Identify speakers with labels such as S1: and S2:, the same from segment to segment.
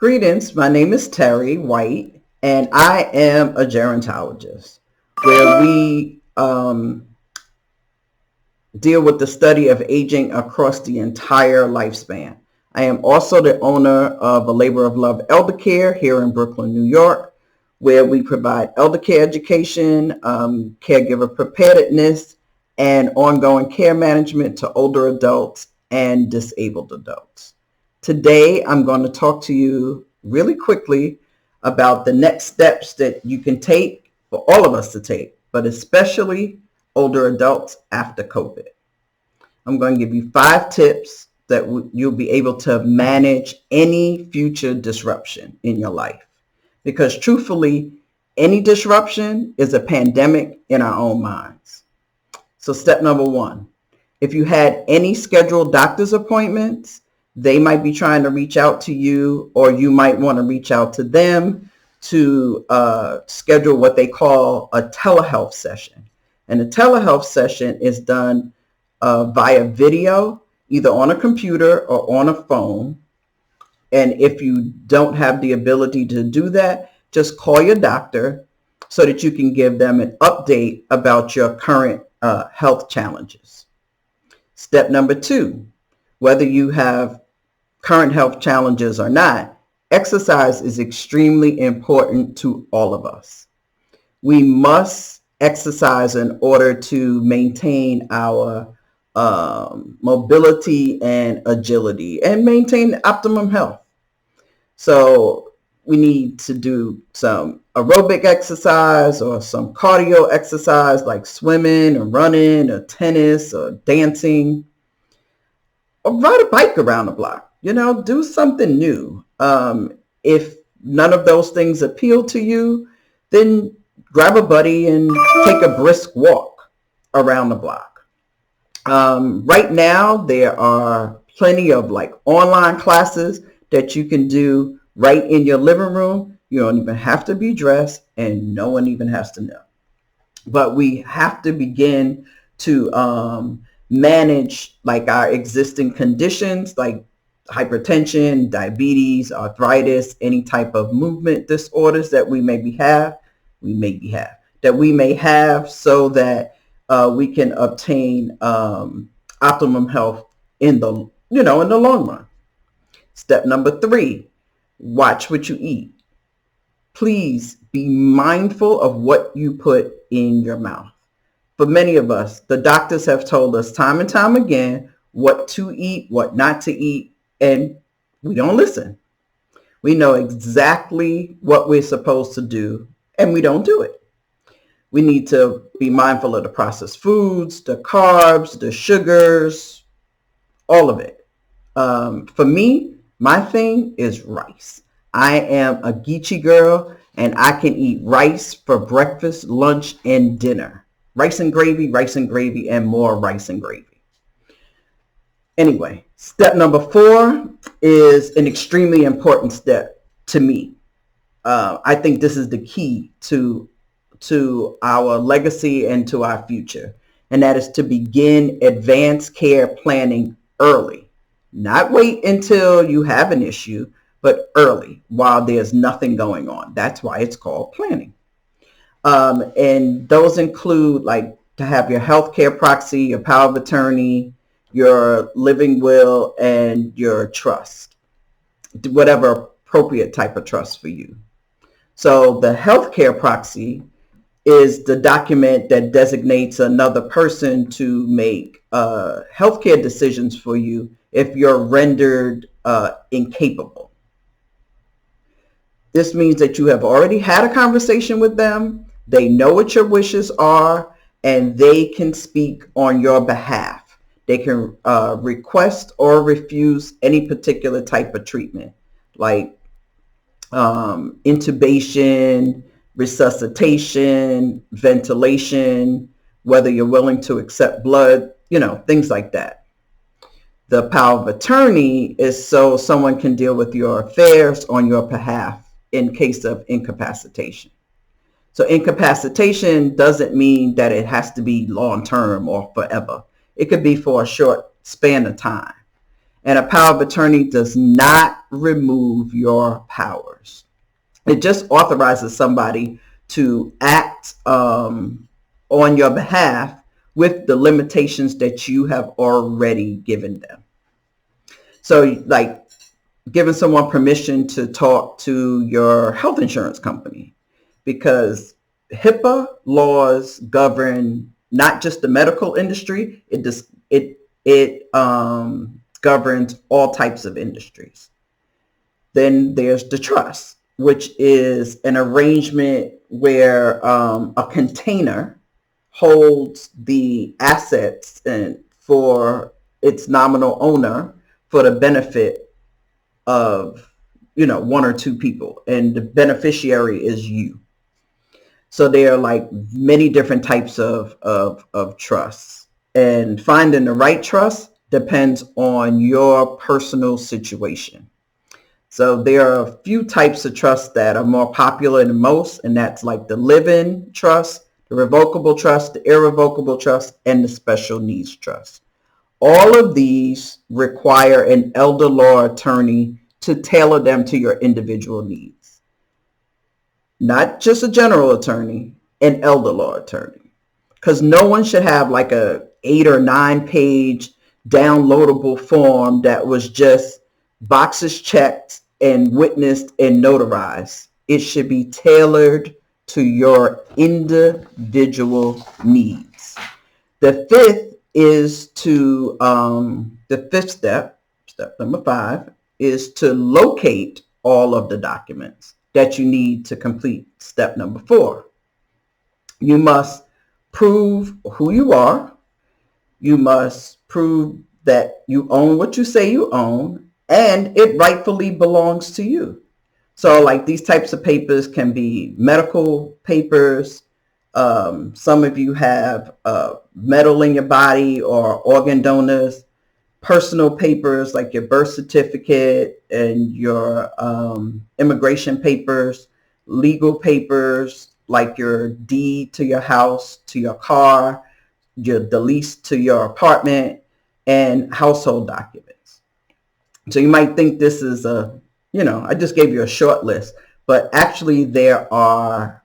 S1: Greetings, my name is Terri White, and I am a gerontologist, where we deal with the study of aging across the entire lifespan. I am also the owner of a Labor of Love Elder Care here in Brooklyn, New York, where we provide elder care education, caregiver preparedness, and ongoing care management to older adults and disabled adults. Today, I'm going to talk to you really quickly about the next steps that you can take for all of us to take, but especially older adults after COVID. I'm going to give you 5 tips that you'll be able to manage any future disruption in your life. Because truthfully, any disruption is a pandemic in our own minds. So step number 1, if you had any scheduled doctor's appointments, they might be trying to reach out to you, or you might want to reach out to them to schedule what they call a telehealth session. And a telehealth session is done via video, either on a computer or on a phone. And if you don't have the ability to do that, just call your doctor so that you can give them an update about your current health challenges. Step number 2, whether you have current health challenges or not, exercise is extremely important to all of us. We must exercise in order to maintain our mobility and agility and maintain optimum health. So we need to do some aerobic exercise or some cardio exercise like swimming or running or tennis or dancing, or ride a bike around the block. Do something new. If none of those things appeal to you, then grab a buddy and take a brisk walk around the block. Right now, there are plenty of online classes that you can do right in your living room. You don't even have to be dressed, and no one even has to know. But we have to begin to manage our existing conditions like hypertension, diabetes, arthritis, any type of movement disorders that we may have, so that we can obtain optimum health in the long run. Step number 3, watch what you eat. Please be mindful of what you put in your mouth. For many of us, the doctors have told us time and time again what to eat, what not to eat, and we don't listen. We know exactly what we're supposed to do, and we don't do it. We need to be mindful of the processed foods, the carbs, the sugars, all of it. For me, my thing is rice. I am a Geechee girl, and I can eat rice for breakfast, lunch, and dinner. Rice and gravy, and more rice and gravy. Anyway, step number 4 is an extremely important step to me. I think this is the key to our legacy and to our future. And that is to begin advanced care planning early. Not wait until you have an issue, but early while there's nothing going on. That's why it's called planning. And those include to have your healthcare proxy, your power of attorney, your living will, and your trust, whatever appropriate type of trust for you. So the healthcare proxy is the document that designates another person to make healthcare decisions for you if you're rendered incapable. This means that you have already had a conversation with them, they know what your wishes are, and they can speak on your behalf. They can request or refuse any particular type of treatment, like intubation, resuscitation, ventilation, whether you're willing to accept blood, things like that. The power of attorney is so someone can deal with your affairs on your behalf in case of incapacitation. So incapacitation doesn't mean that it has to be long-term or forever. It could be for a short span of time. And a power of attorney does not remove your powers. It just authorizes somebody to act on your behalf with the limitations that you have already given them. So like giving someone permission to talk to your health insurance company, because HIPAA laws govern not just the medical industry, it governs all types of industries. Then there's the trust, which is an arrangement where a container holds the assets and for its nominal owner for the benefit of, one or two people, and the beneficiary is you. So there are like many different types of trusts, and finding the right trust depends on your personal situation. So there are a few types of trusts that are more popular than most, and that's like the living trust, the revocable trust, the irrevocable trust, and the special needs trust. All of these require an elder law attorney to tailor them to your individual needs. Not just a general attorney, an elder law attorney. Because no one should have like a 8 or 9 page downloadable form that was just boxes checked and witnessed and notarized. It should be tailored to your individual needs. The fifth step number 5, is to locate all of the documents that you need to complete step number 4. You must prove who you are. You must prove that you own what you say you own, and it rightfully belongs to you. So like these types of papers can be medical papers. Some of you have metal in your body or organ donors. Personal papers like your birth certificate and your immigration papers. Legal papers like your deed to your house, to your car, the lease to your apartment, and household documents. So you might think this is I just gave you a short list, but actually there are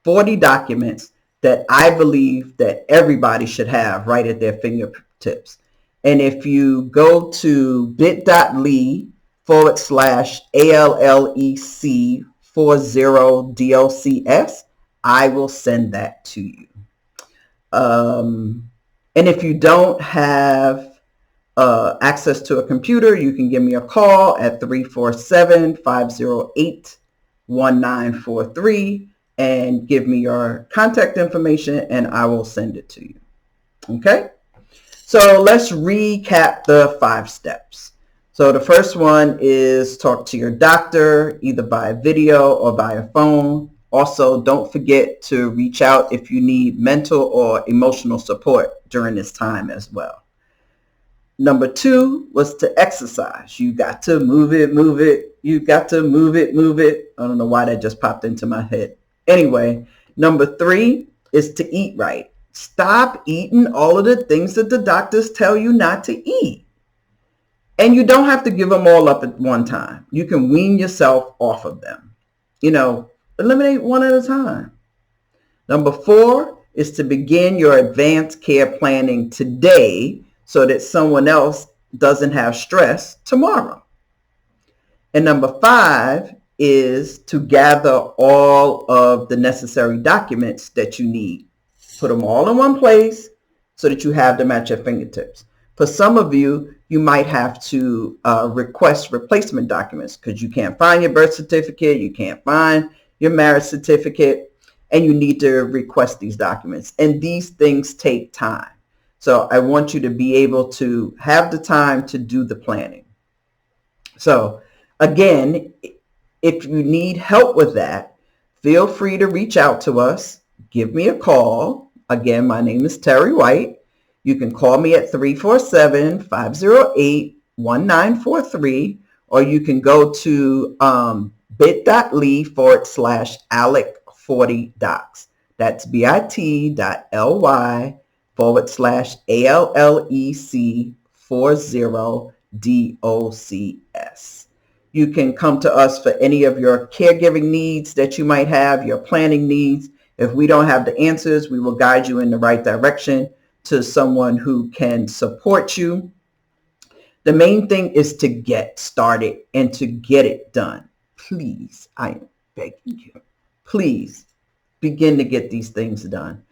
S1: 40 documents that I believe that everybody should have right at their fingertips. And if you go to bit.ly/ALLEC40DLCS, I will send that to you. And if you don't have access to a computer, you can give me a call at 347-508-1943 and give me your contact information, and I will send it to you. Okay? So let's recap the 5 steps. So the first one is talk to your doctor, either by video or by a phone. Also, don't forget to reach out if you need mental or emotional support during this time as well. Number 2 was to exercise. You got to move it. You got to move it. I don't know why that just popped into my head. Anyway, number 3 is to eat right. Stop eating all of the things that the doctors tell you not to eat. And you don't have to give them all up at one time. You can wean yourself off of them. Eliminate one at a time. Number 4 is to begin your advanced care planning today so that someone else doesn't have stress tomorrow. And number 5 is to gather all of the necessary documents that you need. Put them all in one place so that you have them at your fingertips. For some of you, you might have to request replacement documents because you can't find your birth certificate, you can't find your marriage certificate, and you need to request these documents. And these things take time. So I want you to be able to have the time to do the planning. So again, if you need help with that, feel free to reach out to us. Give me a call. Again, my name is Terri White. You can call me at 347-508-1943, or you can go to bit.ly/ALEC40docs. That's bit.ly/ALLEC40 You can come to us for any of your caregiving needs that you might have, your planning needs. If we don't have the answers, we will guide you in the right direction to someone who can support you. The main thing is to get started and to get it done. Please, I am begging you, please begin to get these things done.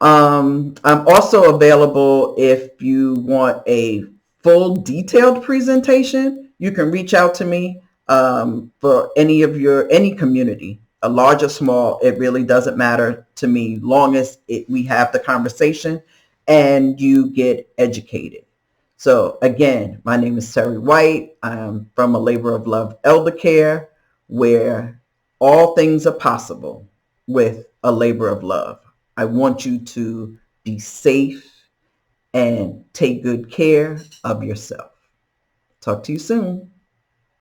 S1: I'm also available if you want a full detailed presentation. You can reach out to me for any community, a large or small. It really doesn't matter to me, long as we have the conversation and you get educated. So again, my name is Terri White. I'm from a Labor of Love Elder Care, where all things are possible with a labor of love. I want you to be safe and take good care of yourself. Talk to you soon.